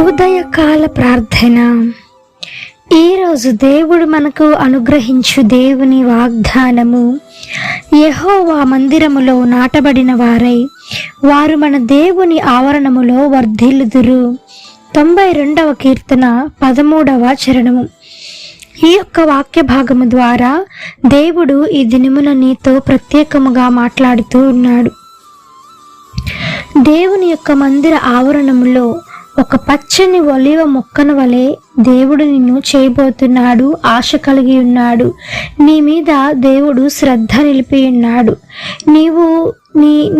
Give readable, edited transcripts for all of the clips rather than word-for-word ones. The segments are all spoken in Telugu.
ఉదయకాల ప్రార్థన. ఈరోజు దేవుడు మనకు అనుగ్రహించు దేవుని వాగ్దానము. యెహోవా మందిరములో నాటబడిన వారై వారు మన దేవుని ఆవరణములో వర్ధిల్లుదురు. 92వ కీర్తన 13వ చరణము. ఈ యొక్క వాక్య భాగము ద్వారా దేవుడు ఈ దినమున నీతో ప్రత్యేకముగా మాట్లాడుతూ ఉన్నాడు. దేవుని యొక్క మందిర ఆవరణములో ఒక పచ్చని ఒలీవ మొక్కను వలె దేవుడు నిన్ను చేయబోతున్నాడు. ఆశ కలిగి ఉన్నాడు. నీ మీద దేవుడు శ్రద్ధ నిలిపి ఉన్నాడు.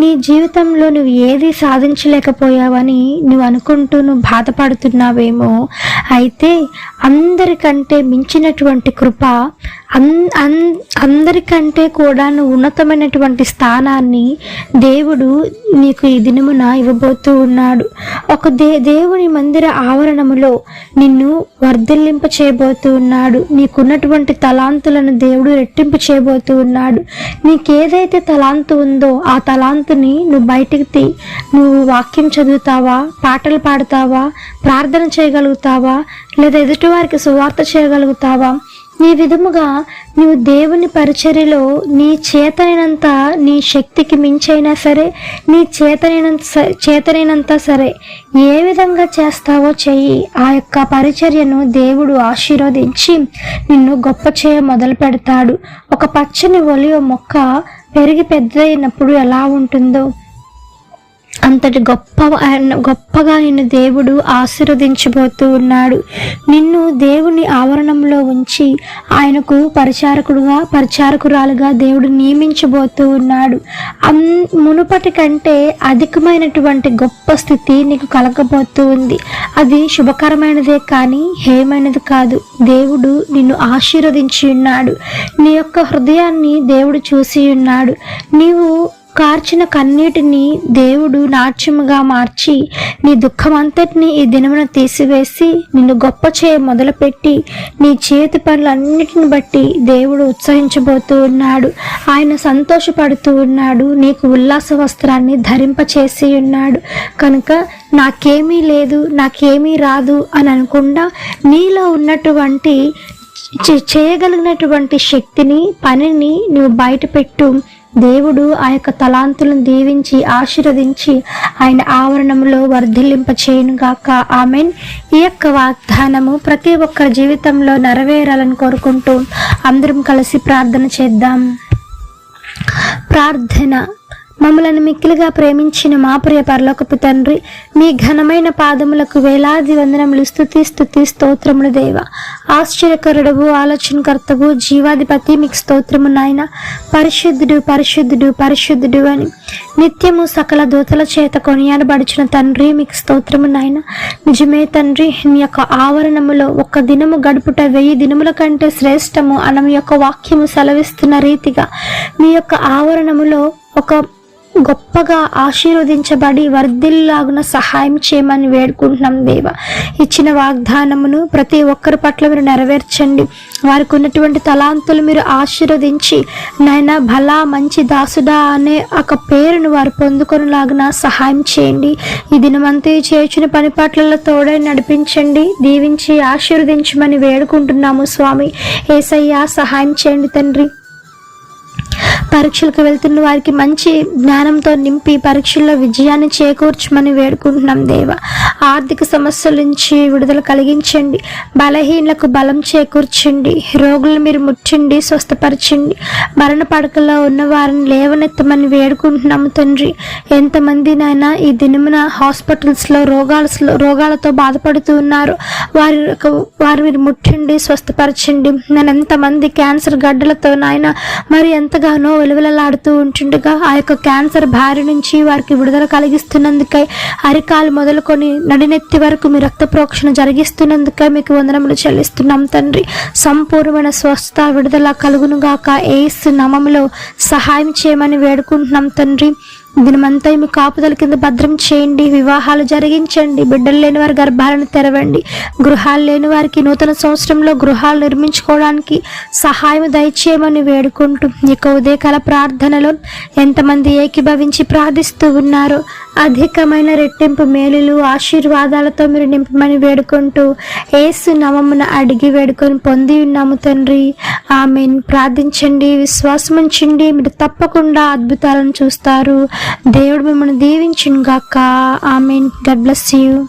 నీ జీవితంలో నువ్వు ఏది సాధించలేకపోయావని నువ్వు బాధపడుతున్నావేమో. అయితే అందరికంటే మించినటువంటి కృప, అందరికంటే కూడా నువ్వు ఉన్నతమైనటువంటి స్థానాన్ని దేవుడు నీకు ఈ దినమున ఇవ్వబోతూ ఉన్నాడు. ఒక దేవుని మందిర ఆవరణములో నిన్ను వర్ధిల్లింప చేయబోతూ ఉన్నాడు. నీకున్నటువంటి తలాంతులను దేవుడు రెట్టింపు చేయబోతూ ఉన్నాడు. నీకేదైతే తలాంతు ఉందో ఆ తలాంతుని నువ్వు బయటికి నువ్వు వాక్యం చదువుతావా, పాటలు పాడతావా, ప్రార్థన చేయగలుగుతావా, లేదా ఎదుటివారికి సువార్త చేయగలుగుతావా? ఈ విధముగా నీవు దేవుని పరిచర్యలో నీ చేతనైనంత, నీ శక్తికి మించైనా సరే, నీ చేతనైనంత సరే ఏ విధంగా చేస్తావో చెయ్యి. ఆ యొక్క పరిచర్యను దేవుడు ఆశీర్వదించి నిన్ను గొప్ప చేయ మొదలు పెడతాడు. ఒక పచ్చని ఒలివ మొక్క పెరిగి పెద్దదైనప్పుడు ఎలా ఉంటుందో అంతటి గొప్పగా నిన్ను దేవుడు ఆశీర్వదించబోతూ ఉన్నాడు. నిన్ను దేవుని ఆవరణంలో ఉంచి ఆయనకు పరిచారకురాలుగా దేవుడు నియమించబోతూ ఉన్నాడు. మునుపటి కంటే అధికమైనటువంటి గొప్ప స్థితి నీకు కలగబోతూ ఉంది. అది శుభకరమైనదే కానీ హేయమైనది కాదు. దేవుడు నిన్ను ఆశీర్వదించి ఉన్నాడు. నీ యొక్క హృదయాన్ని దేవుడు చూసి ఉన్నాడు. నీవు కార్చిన కన్నీటిని దేవుడు నాట్యముగా మార్చి నీ దుఃఖమంతటిని ఈ దినమున తీసివేసి నిన్ను గొప్ప చేయ మొదలుపెట్టి నీ చేతి పనులన్నిటిని బట్టి దేవుడు ఉత్సహించబోతూ ఉన్నాడు. ఆయన సంతోషపడుతూ ఉన్నాడు. నీకు ఉల్లాస వస్త్రాన్ని ధరింపచేసి ఉన్నాడు. కనుక నాకేమీ లేదు, నాకేమీ రాదు అని అనకుండా నీలో ఉన్నటువంటి చేయగలిగినటువంటి శక్తిని, పనిని నువ్వు బయటపెట్టు. దేవుడు ఆ యొక్క తలాంతులను దీవించి ఆశీర్వదించి ఆయన ఆవరణంలో వర్ధిల్లింప చేయునుగాక. ఆమెన్. ఈ యొక్క వాగ్దానము ప్రతి ఒక్కరి జీవితంలో నెరవేరాలని కోరుకుంటూ అందరం కలిసి ప్రార్థన చేద్దాం. ప్రార్థన. మమ్మలను మిక్కిలిగా ప్రేమించిన మా ప్రియ పరలోకపు తండ్రి, మీ ఘనమైన పాదములకు వేలాది వందనములు, స్తుతి స్తోత్రములు దేవ. ఆశ్చర్యకరుడవు, ఆలోచనకర్తవు, జీవాధిపతి, మీకు స్తోత్రము నాయన. పరిశుద్ధుడు పరిశుద్ధుడు పరిశుద్ధుడు అని నిత్యము సకల దూతల చేత కొనియాడబడుచున్న తండ్రి, మీకు స్తోత్రము నాయన. నిజమే తండ్రి, మీ యొక్క ఆవరణములో ఒక్క దినము గడుపుట 1000 దినముల కంటే శ్రేష్టము అన్న మీ యొక్క వాక్యము సెలవిస్తున్న రీతిగా మీ యొక్క ఆవరణములో ఒక గొప్పగా ఆశీర్వదించబడి వర్ధిల్లాగున సహాయం చేయమని వేడుకుంటున్నాం దేవ. ఇచ్చిన వాగ్దానమును ప్రతి ఒక్కరి పట్ల మీరు నెరవేర్చండి. వారికి ఉన్నటువంటి తలాంతులు మీరు ఆశీర్వదించి నాయన భలా మంచి దాసుడా అనే ఒక పేరును వారు పొందుకొనిలాగున సహాయం చేయండి. ఈ దినమంతా చేర్చిన పని పట్లలో తోడై నడిపించండి, దీవించి ఆశీర్వదించమని వేడుకుంటున్నాము స్వామి. యేసయ్యా సహాయం చేయండి తండ్రి. పరీక్షలకు వెళ్తున్న వారికి మంచి జ్ఞానంతో నింపి పరీక్షల్లో విజయాన్ని చేకూర్చమని వేడుకుంటున్నాం దేవ. ఆర్థిక సమస్యల నుంచి విడుదల కలిగించండి. బలహీనలకు బలం చేకూర్చండి. రోగులను మీరు ముట్టండి, స్వస్థపరచండి. మరణ పడకల్లో ఉన్న వారిని లేవనెత్తమని వేడుకుంటున్నాము తండ్రి. ఎంతమంది నాయన ఈ దినమున హాస్పిటల్స్లో రోగాలతో బాధపడుతూ ఉన్నారు. వారు మీరు ముట్టండి, స్వస్థపరచండి. నేను ఎంతమంది క్యాన్సర్ గడ్డలతో నాయన మరి ఎంతగానో వెలువెలలాడుతూ ఉంటుండగా ఆ యొక్క క్యాన్సర్ బారి నుంచి వారికి విడుదల కలిగిస్తున్నందుకై, అరికాలు మొదలుకొని నడినెత్తి వరకు మీ రక్త ప్రోక్షణ జరిగిస్తున్నందుకై మీకు వందనములు చెల్లిస్తున్నాం తండ్రి. సంపూర్ణమైన స్వస్థ విడుదల కలుగునుగాక. యేసు నామములో సహాయం చేయమని వేడుకుంటున్నాం తండ్రి. దినమంతా మీ కాపుదల కింద భద్రం చేయండి. వివాహాలు జరిగించండి. బిడ్డలు లేని వారి గర్భాలను తెరవండి. గృహాలు లేని వారికి నూతన సంవత్సరంలో గృహాలు నిర్మించుకోవడానికి సహాయం దయచేయమని వేడుకుంటూ ఇక ఉదయకాల ప్రార్థనలో ఎంతమంది ఏకీభవించి ప్రార్థిస్తూ ఉన్నారో అధికమైన రెట్టింపు మేలులు ఆశీర్వాదాలతో మీరు నింపమని వేడుకుంటూ యేసు నామమున అడిగి వేడుకొని పొంది ఉన్నాము తండ్రి. ఆమేన్. ప్రార్థించండి, విశ్వాసం ఉంచండి, మీరు తప్పకుండా అద్భుతాలను చూస్తారు. దేవుడు మిమ్మల్ని దీవించును గాక. ఆమేన్. God bless you.